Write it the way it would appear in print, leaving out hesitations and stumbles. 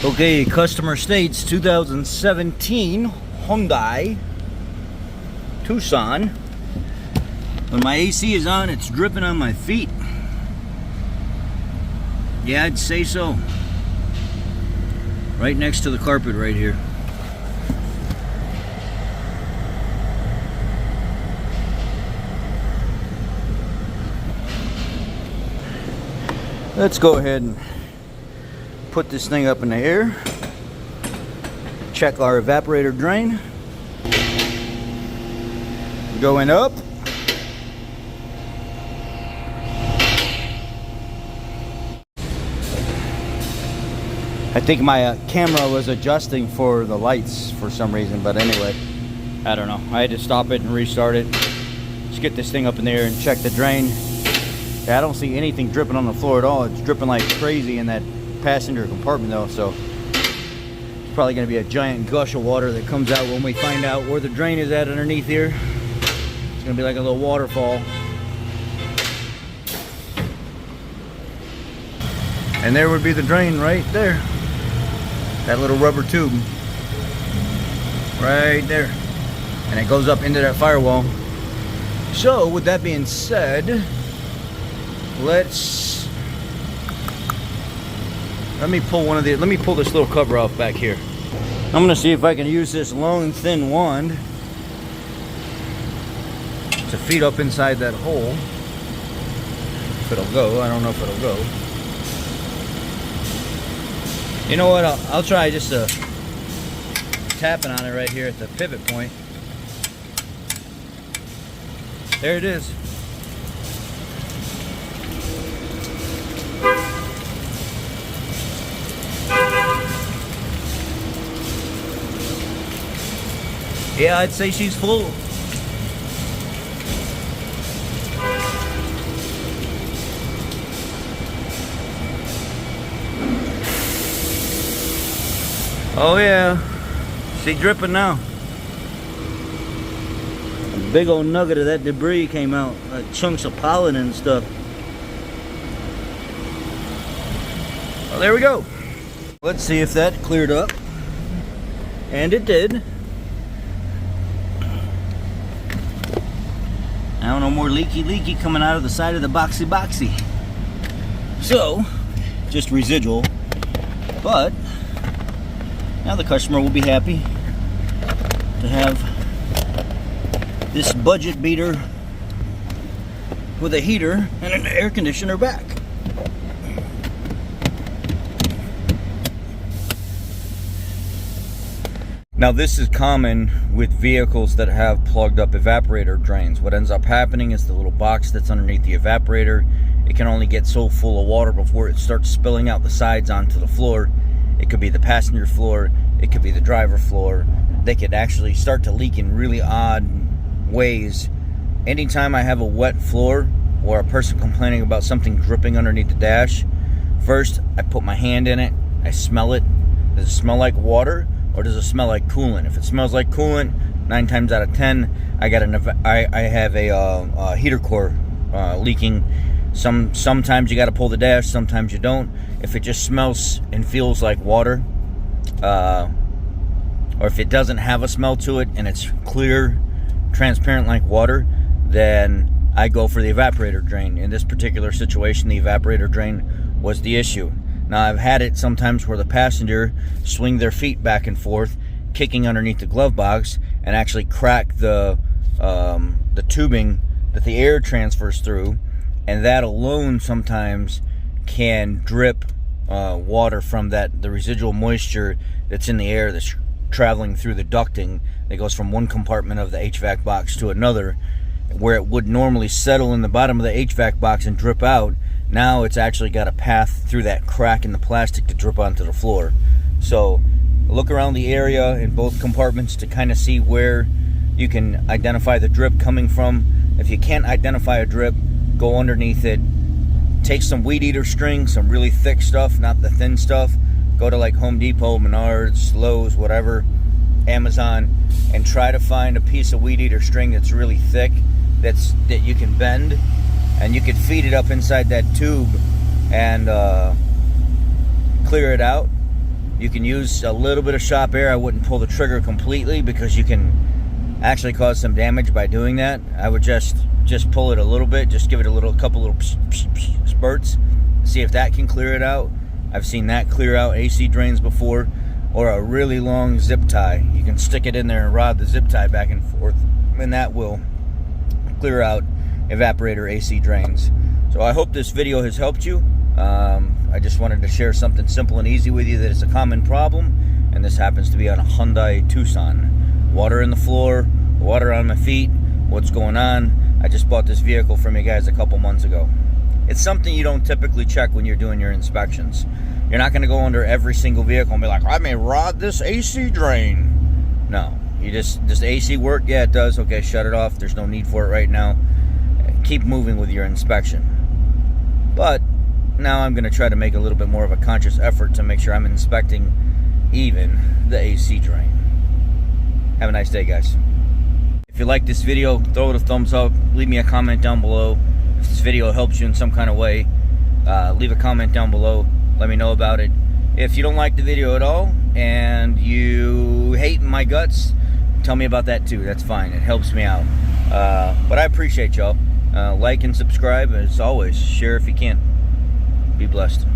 Okay, customer states 2017 Hyundai Tucson. When my AC is on, it's dripping on my feet. Yeah, I'd say so. Right next to the carpet right here. Let's go ahead and put this thing up in the air. Check our evaporator drain. Going up. I think my camera was adjusting for the lights for some reason, but anyway, I don't know. I had to stop it and restart it. Let's get this thing up in there and check the drain. Yeah, I don't see anything dripping on the floor at all. It's dripping like crazy in that passenger compartment though, so it's probably going to be a giant gush of water that comes out when we find out where the drain is at underneath here. It's going to be like a little waterfall. And there would be the drain right there. That little rubber tube. Right there. And it goes up into that firewall. So, with that being said, let me pull this little cover off back here. I'm gonna see if I can use this long thin wand to feed up inside that hole. If it'll go, I don't know if it'll go. You know what, I'll try just tapping on it right here at the pivot point. There it is. Yeah, I'd say she's full. Oh yeah, she's dripping now. A big old nugget of that debris came out, like chunks of pollen and stuff. Well, there we go. Let's see if that cleared up. And it did. Now no more leaky coming out of the side of the boxy. So, just residual. But now the customer will be happy to have this budget beater with a heater and an air conditioner back. Now this is common with vehicles that have plugged up evaporator drains. What ends up happening is the little box that's underneath the evaporator, it can only get so full of water before it starts spilling out the sides onto the floor. It could be the passenger floor, it could be the driver floor. They could actually start to leak in really odd ways. Anytime I have a wet floor or a person complaining about something dripping underneath the dash, first I put my hand in it, I smell it. Does it smell like water? Or does it smell like coolant? If it smells like coolant, 9 times out of 10, I have a heater core leaking. Sometimes you got to pull the dash, sometimes you don't. If it just smells and feels like water, or if it doesn't have a smell to it and it's clear, transparent like water, then I go for the evaporator drain. In this particular situation, the evaporator drain was the issue. Now I've had it sometimes where the passenger swing their feet back and forth, kicking underneath the glove box, and actually crack the tubing that the air transfers through, and that alone sometimes can drip water from the residual moisture that's in the air that's traveling through the ducting that goes from one compartment of the HVAC box to another, where it would normally settle in the bottom of the HVAC box and drip out. Now it's actually got a path through that crack in the plastic to drip onto the floor. So look around the area in both compartments to kind of see where you can identify the drip coming from. If you can't identify a drip, go underneath it. Take some weed eater string, some really thick stuff, not the thin stuff. Go to like Home Depot, Menards, Lowe's, whatever, Amazon, and try to find a piece of weed eater string that's really thick, that you can bend, and you could feed it up inside that tube and clear it out. You can use a little bit of shop air. I wouldn't pull the trigger completely because you can actually cause some damage by doing that. I would just pull it a little bit, just give it a couple little spurts, see if that can clear it out. I've seen that clear out AC drains before. Or a really long zip tie. You can stick it in there and rod the zip tie back and forth, and that will clear out evaporator AC drains. So I hope this video has helped you. I just wanted to share something simple and easy with you that is a common problem, and this happens to be on a Hyundai Tucson. Water in the floor, water on my feet, what's going on? I just bought this vehicle from you guys a couple months ago. It's something you don't typically check when you're doing your inspections. You're not going to go under every single vehicle and be like, I may rod this AC drain. No, you does AC work? Yeah, it does. Okay, shut it off. There's no need for it right now. Keep moving with your inspection. But now I'm going to try to make a little bit more of a conscious effort to make sure I'm inspecting even the AC drain. Have a nice day, guys. If you like this video, throw it a thumbs up. Leave me a comment down below. If this video helps you in some kind of way, leave a comment down below. Let me know about it. If you don't like the video at all and you hate my guts, tell me about that too. That's fine. It helps me out. But I appreciate y'all. Like and subscribe. As always, share if you can. Be blessed.